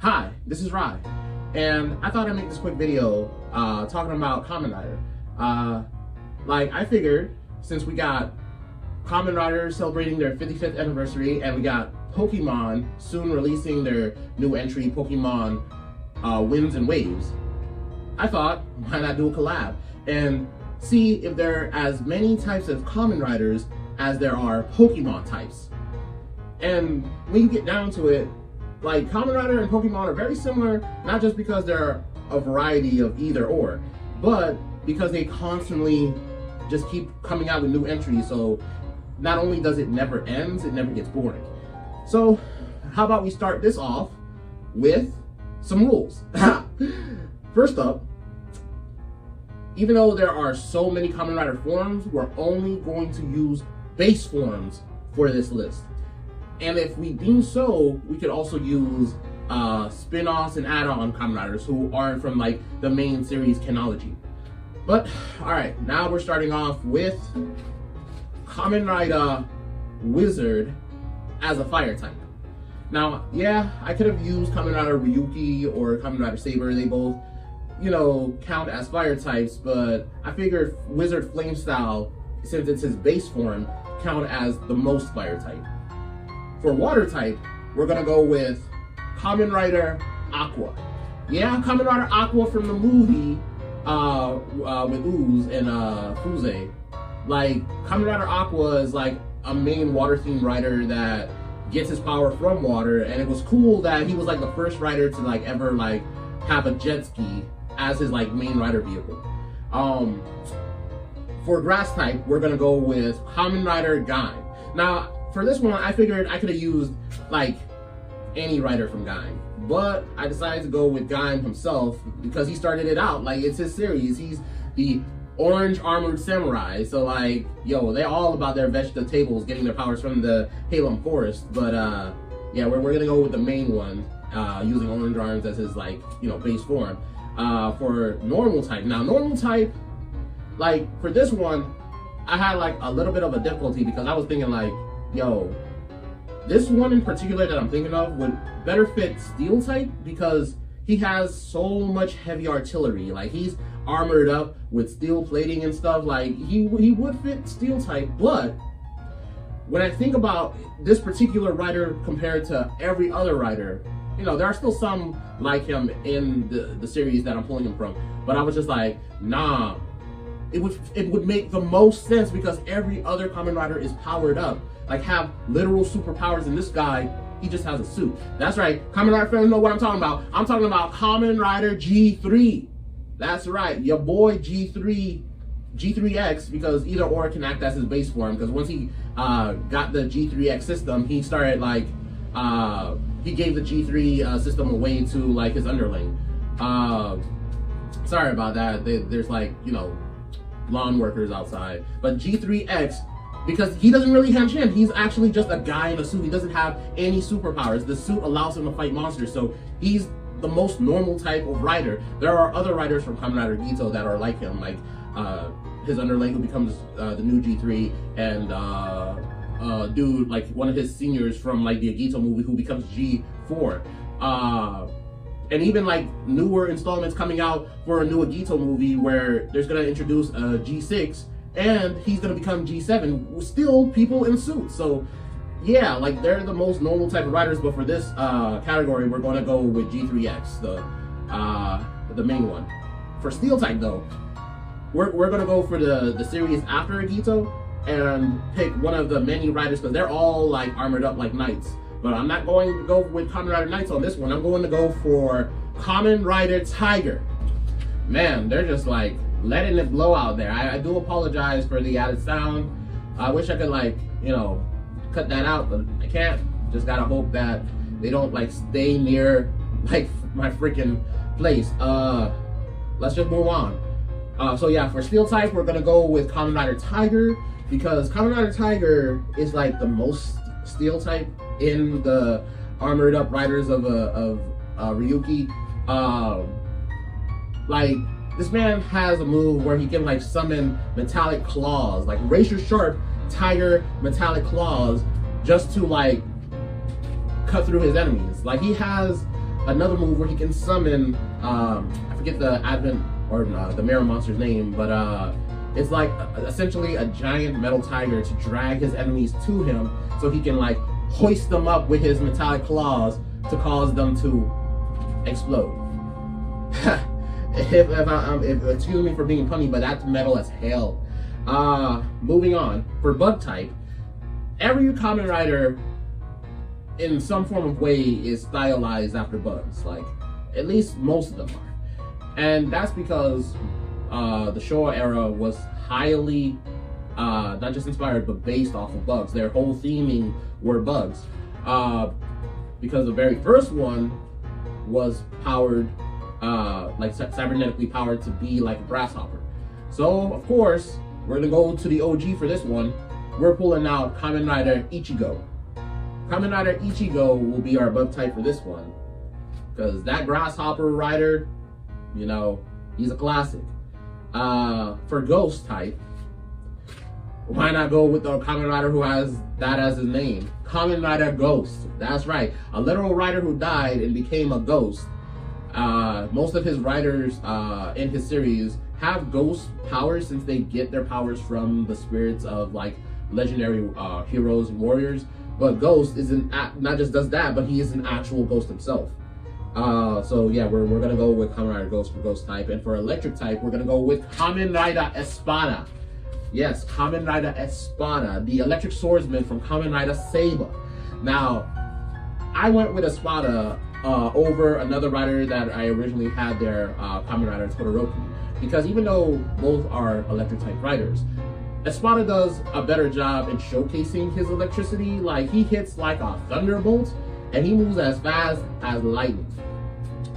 Hi, this is Rye, and I thought I'd make this quick video talking about Kamen Rider. I figured since we got Kamen Rider celebrating their 55th anniversary, and we got Pokemon soon releasing their new entry, Pokemon Winds and Waves, I thought, why not do a collab and see if there are as many types of Kamen Riders as there are Pokemon types. And when you get down to it, like, Kamen Rider and Pokemon are very similar, not just because they're a variety of either or, but because they constantly just keep coming out with new entries. So not only does it never end, it never gets boring. So how about we start this off with some rules. First up, even though there are so many Kamen Rider forms, we're only going to use base forms for this list. And if we deem so, we could also use spin-offs and add-on Kamen Riders who aren't from like the main series chronology. But all right, now we're starting off with Kamen Rider Wizard as a fire type. Now, yeah, I could have used Kamen Rider Ryuki or Kamen Rider Saber. They both, you know, count as fire types, but I figured Wizard Flame Style, since it's his base form, count as the most fire type. For water type, we're gonna go with Kamen Rider Aqua. Yeah, Kamen Rider Aqua from the movie with Ooze and Fuze. Like, Kamen Rider Aqua is like a main water themed rider that gets his power from water, and it was cool that he was like the first rider to like ever like have a jet ski as his like main rider vehicle. For grass type, we're gonna go with Kamen Rider Gaim. Now, for this one, I figured I could have used like any rider from Gaim, but I decided to go with Gaim himself because he started it out. Like, it's his series. He's the orange armored samurai. So like, yo, they're all about their vegetables getting their powers from the Halem Forest. But yeah, we're gonna go with the main one, using orange arms as his like, you know, base form. For normal type. Now, normal type, like for this one, I had like a little bit of a difficulty because I was thinking like, yo, this one in particular that I'm thinking of would better fit steel type because he has so much heavy artillery. Like, he's armored up with steel plating and stuff. Like, he would fit steel type. But when I think about this particular rider compared to every other rider, you know, there are still some like him in the series that I'm pulling him from. But I was just like, nah, it would make the most sense because every other Kamen Rider is powered up. Like, have literal superpowers, and this guy, he just has a suit. That's right, Kamen Rider fans know what I'm talking about. I'm talking about Kamen Rider G3. That's right, your boy G3X, because either or can act as his base form, because once he got the G3X system, he started like, he gave the G3 system away to like his underling. Sorry about that, there's like, you know, lawn workers outside. But G3X, because he doesn't really hench in, he's actually just a guy in a suit. He doesn't have any superpowers. The suit allows him to fight monsters, so he's the most normal type of rider. There are other riders from Kamen Rider Gito that are like him, like his underling who becomes the new G3, and dude, like one of his seniors from like the Agito movie who becomes G4. And even like newer installments coming out for a new Agito movie where there's gonna introduce a G6 and he's gonna become G7, still people in suits. So yeah, like, they're the most normal type of riders, but for this category, we're gonna go with G3X, the main one. For steel type though, we're gonna go for the series after Agito and pick one of the many riders, because they're all like armored up like knights. But I'm not going to go with Kamen Rider Knights on this one. I'm going to go for Kamen Rider Tiger. Man, they're just like letting it blow out there. I do apologize for the added sound. I wish I could, like, you know, cut that out, but I can't. Just gotta hope that they don't like stay near like my freaking place. Let's just move on. So yeah, for steel type, we're gonna go with Kamen Rider Tiger because Kamen Rider Tiger is like the most steel type in the armored up riders of Ryuki. Like, this man has a move where he can like summon metallic claws, like razor sharp tiger metallic claws, just to like cut through his enemies. Like, he has another move where he can summon, I forget the Advent or the Mirror monster's name, but it's like essentially a giant metal tiger to drag his enemies to him so he can like hoist them up with his metallic claws to cause them to explode. if excuse me for being punny, but that's metal as hell. Moving on, for bug type, every Kamen Rider in some form of way is stylized after bugs, like at least most of them are. And that's because the Showa era was highly not just inspired but based off of bugs. Their whole theming were bugs, because the very first one was powered like cybernetically powered to be like a grasshopper. So of course we're gonna go to the OG for this one. We're pulling out Kamen Rider Ichigo. Kamen Rider Ichigo will be our bug type for this one, because that grasshopper rider, you know, he's a classic. For ghost type, why not go with the Kamen Rider who has that as his name? Kamen Rider Ghost. That's right, a literal rider who died and became a ghost. Most of his riders in his series have ghost powers, since they get their powers from the spirits of like legendary heroes and warriors. But Ghost not just does that, but he is an actual ghost himself. So yeah, we're gonna go with Kamen Rider Ghost for ghost type, and for electric type, we're gonna go with Kamen Rider Espada. Yes, Kamen Rider Espada, the electric swordsman from Kamen Rider Saber. Now, I went with Espada over another rider that I originally had there, Kamen Rider Todoroki, because even though both are electric type riders, Espada does a better job in showcasing his electricity. Like, he hits like a thunderbolt and he moves as fast as lightning.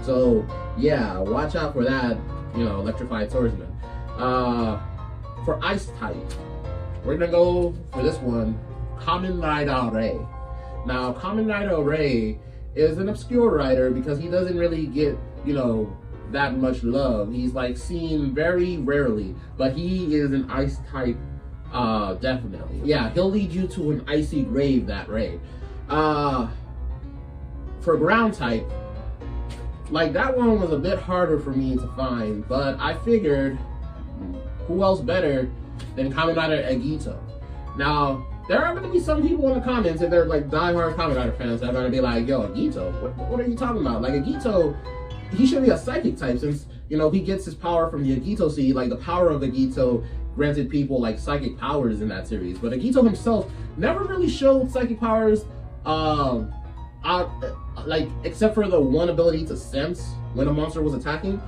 So yeah, watch out for that, you know, electrified swordsman. For ice type, we're gonna go for this one, Kamen Rider Rei. Now, Kamen Rider Rei is an obscure rider because he doesn't really get, you know, that much love. He's like seen very rarely, but he is an ice type, definitely. Yeah, he'll lead you to an icy grave, that Rei. For ground type, like, that one was a bit harder for me to find, but I figured, who else better than Kamen Rider Agito? Now, there are going to be some people in the comments, if they're like diehard Kamen Rider fans, that are going to be like, yo, Agito, what are you talking about? Like, Agito, he should be a psychic type, since, you know, he gets his power from the Agito seed. Like, the power of Agito granted people like psychic powers in that series, but Agito himself never really showed psychic powers, like, except for the one ability to sense when a monster was attacking.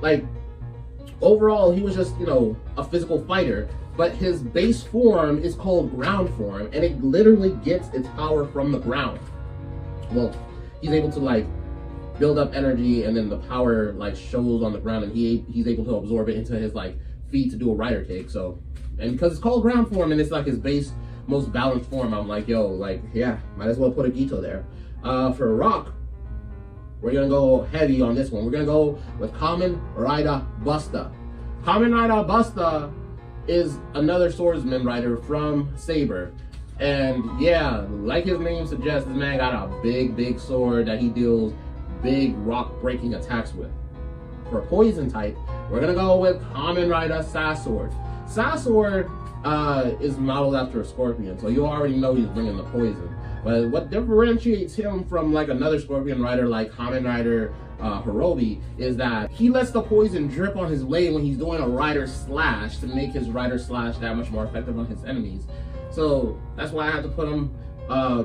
Like, overall, he was just, you know, a physical fighter, but his base form is called ground form, and it literally gets its power from the ground. Well, he's able to like build up energy, and then the power like shows on the ground, and he's able to absorb it into his like feet to do a rider kick. So, and because it's called ground form and it's like his base most balanced form, I'm like, yo, like, yeah, might as well put Agito there. For rock, we're gonna go heavy on this one. We're gonna go with Kamen Rider Buster. Kamen Rider Buster is another swordsman rider from Saber. And yeah, like his name suggests, this man got a big sword that he deals big rock breaking attacks with. For poison type, we're gonna go with Kamen Rider Sasword. Sasword is modeled after a scorpion, so you already know he's bringing the poison. But what differentiates him from like another scorpion rider like Kamen Rider Hirobi is that he lets the poison drip on his blade when he's doing a rider slash to make his rider slash that much more effective on his enemies. So that's why I had to put him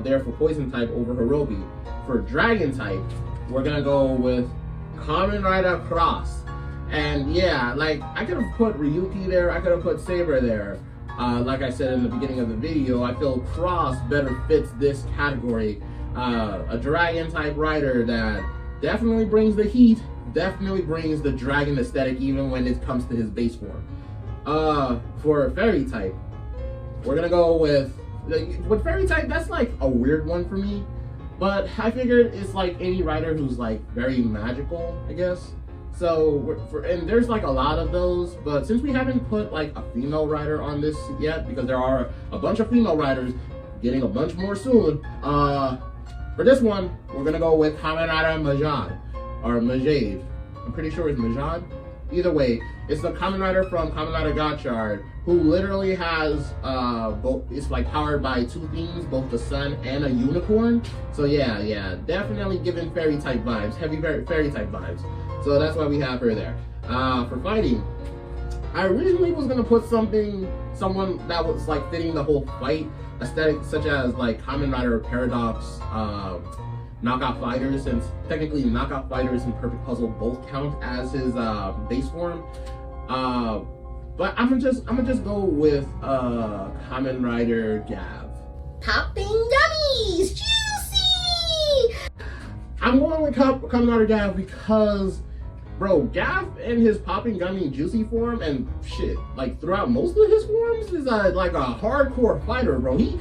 there for poison type over Hirobi. For dragon type, we're gonna go with Kamen Rider Cross. And yeah, like, I could have put Ryuki there, I could have put Saber there. Like I said in the beginning of the video, I feel Cross better fits this category. A dragon type rider that definitely brings the heat, definitely brings the dragon aesthetic even when it comes to his base form. For fairy type, we're gonna go with fairy type, that's like a weird one for me, but I figured it's like any rider who's like very magical, I guess. So, and there's like a lot of those, but since we haven't put like a female rider on this yet, because there are a bunch of female riders, getting a bunch more soon, For this one, we're gonna go with Kamen Rider Majad, or Majade. I'm pretty sure it's Majad. Either way, it's the Kamen Rider from Kamen Rider Gotchard, who literally has both. It's like powered by two things, both the sun and a unicorn. So yeah, definitely giving fairy type vibes, heavy fairy type vibes. So that's why we have her there. For fighting, I originally was gonna put someone that was like fitting the whole fight aesthetic, such as like Kamen Rider Paradox, Knockout Fighters, since technically Knockout Fighters and Perfect Puzzle both count as his base form. But I'm gonna just go with Kamen Rider Gav. Popping gummies, juicy. I'm going with Kamen Rider Gav because, bro, Gav in his popping gummy juicy form and shit, like throughout most of his forms, is like a hardcore fighter, bro. He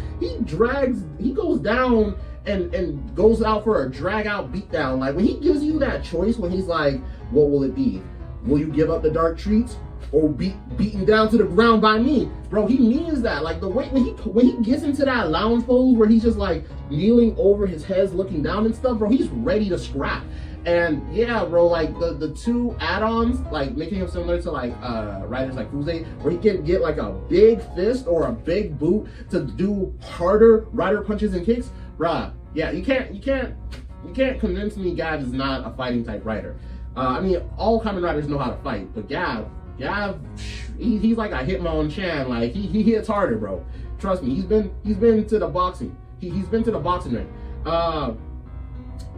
goes down and goes out for a drag out beatdown. Like when he gives you that choice, when he's like, what will it be? Will you give up the dark treats or be beaten down to the ground by me? Bro, he means that. Like the way when he gets into that lounge pose where he's just like kneeling over his head looking down and stuff, bro, he's ready to scrap. And yeah, bro, like the two add-ons, like making him similar to like riders like Fuze, where he can get like a big fist or a big boot to do harder rider punches and kicks. Bruh, yeah, you can't convince me Gav is not a fighting type rider. I mean, all Kamen Riders know how to fight, but Gav, he's like a Hitmonchan. Like he hits harder, bro. Trust me, he's been to the boxing. He's been to the boxing ring.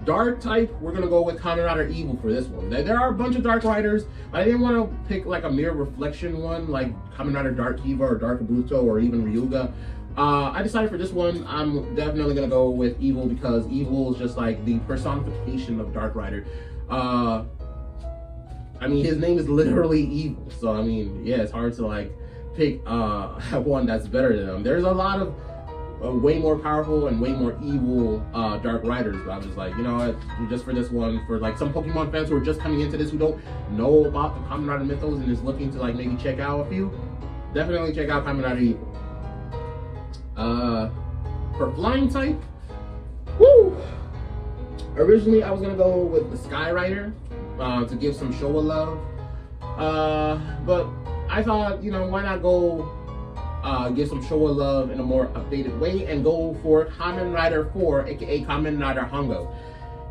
Dark type, we're gonna go with Kamen Rider Evil for this one. There are a bunch of Dark Riders. I didn't want to pick like a mirror reflection one, like Kamen Rider Dark Kiva or Dark Kabuto or even Ryuga. I decided for this one, I'm definitely gonna go with Evil because Evil is just like the personification of Dark Rider. I mean, his name is literally Evil, so I mean, yeah, it's hard to like pick one that's better than him. There's a lot of way more powerful and way more evil Dark Riders, but I'm just like, you know what, just for this one, for like some Pokemon fans who are just coming into this, who don't know about the Kamen Rider mythos and is looking to like maybe check out a few, definitely check out Kamen Rider Evil. For flying type, woo! Originally I was gonna go with the Sky Rider to give some Showa love, but I thought, you know, why not go give some Showa love in a more updated way and go for Kamen Rider 4, aka Kamen Rider Hongo.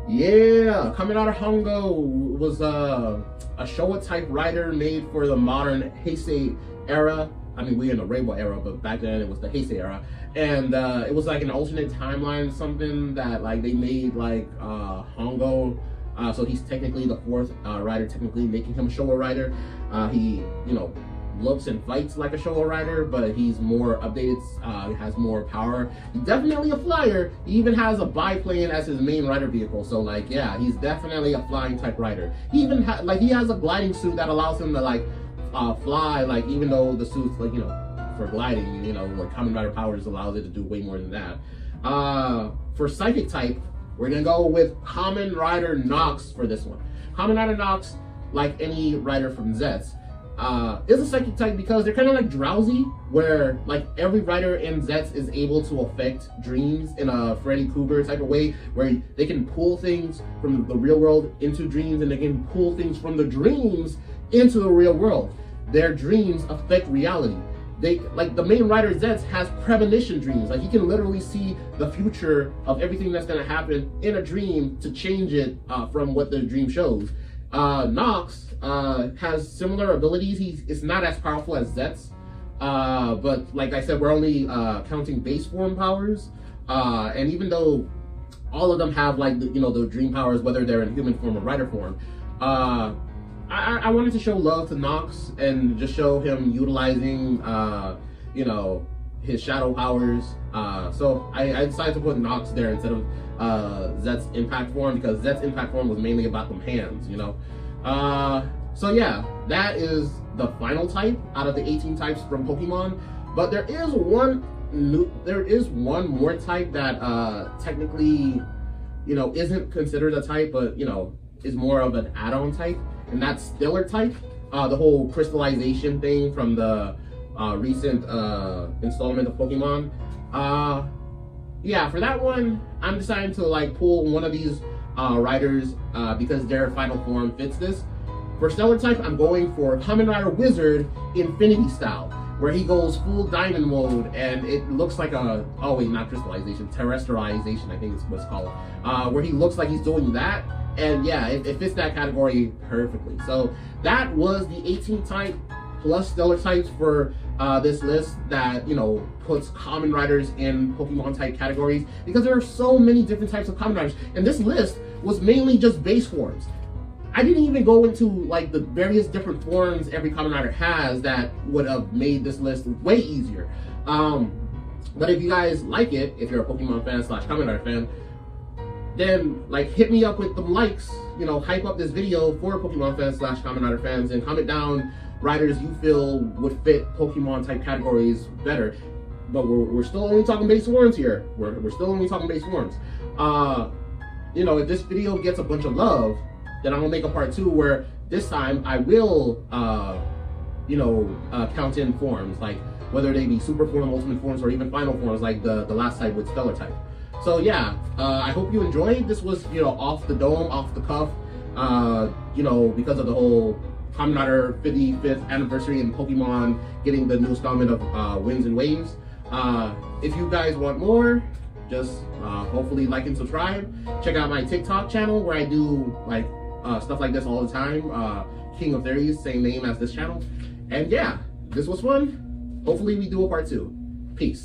Yeah, Kamen Rider Hongo was a Showa type rider made for the modern Heisei era. I mean, we're in the Reiwa era, but back then it was the Heisei era. And it was like an alternate timeline, something that like they made like Hongo. So he's technically the fourth rider, technically making him a Showa rider. He, you know, looks and fights like a Showa rider, but he's more updated, has more power. He's definitely a flyer. He even has a biplane as his main rider vehicle. So like, yeah, he's definitely a flying type rider. He even he has a gliding suit that allows him to like fly, like even though the suit's like, you know, for gliding, you know, like Kamen Rider Powers allows it to do way more than that. For psychic type, we're gonna go with Kamen Rider Nox for this one. Kamen Rider Nox, like any rider from Zets, is a psychic type because they're kind of like drowsy, where like every rider in Zets is able to affect dreams in a Freddy Krueger type of way, where they can pull things from the real world into dreams, and they can pull things from the dreams into the real world. Their dreams affect reality. They, like the main rider Zets has premonition dreams. Like he can literally see the future of everything that's gonna happen in a dream to change it from what the dream shows. Nox has similar abilities. It's not as powerful as Zets, but like I said, we're only counting base form powers. And even though all of them have like the, you know, the dream powers, whether they're in human form or rider form, I wanted to show love to Nox and just show him utilizing, you know, his shadow powers. So I decided to put Nox there instead of Zet's impact form, because Zet's impact form was mainly about them hands, you know. So yeah, that is the final type out of the 18 types from Pokemon. But there is one more type that technically, you know, isn't considered a type, but you know, is more of an add-on type, and that's Stellar type. The whole crystallization thing from the recent installment of Pokemon. yeah, for that one, I'm deciding to like pull one of these riders because their final form fits this. For Stellar type, I'm going for Kamen Rider Wizard Infinity style, where he goes full diamond mode, and it looks like a, oh wait, not crystallization, terrestrialization, I think it's what's called, where he looks like he's doing that, and yeah, it fits that category perfectly. So that was the 18 type plus Stellar types for this list that, you know, puts Kamen Riders in Pokemon type categories, because there are so many different types of Kamen Riders, and this list was mainly just base forms. I didn't even go into like the various different forms every Kamen Rider has that would have made this list way easier. But if you guys like it, if you're a Pokemon fan / Kamen Rider fan, then like hit me up with the likes, you know, hype up this video for Pokemon fans / Kamen Rider fans, and comment down riders you feel would fit Pokemon type categories better. But we're still only talking base forms here. We're still only talking base forms. You know, if this video gets a bunch of love, then I'm gonna make a part 2 where this time I will, you know, count in forms, like whether they be super form, ultimate forms, or even final forms, like the last type with Stellar type. So yeah, I hope you enjoyed. This was, you know, off the dome, off the cuff, you know, because of the whole Kamen Rider 55th anniversary and Pokemon getting the new installment of Winds and Waves. If you guys want more, just hopefully like and subscribe. Check out my TikTok channel where I do like stuff like this all the time. King of Theories, same name as this channel. And yeah, this was fun. Hopefully we do a part 2. Peace.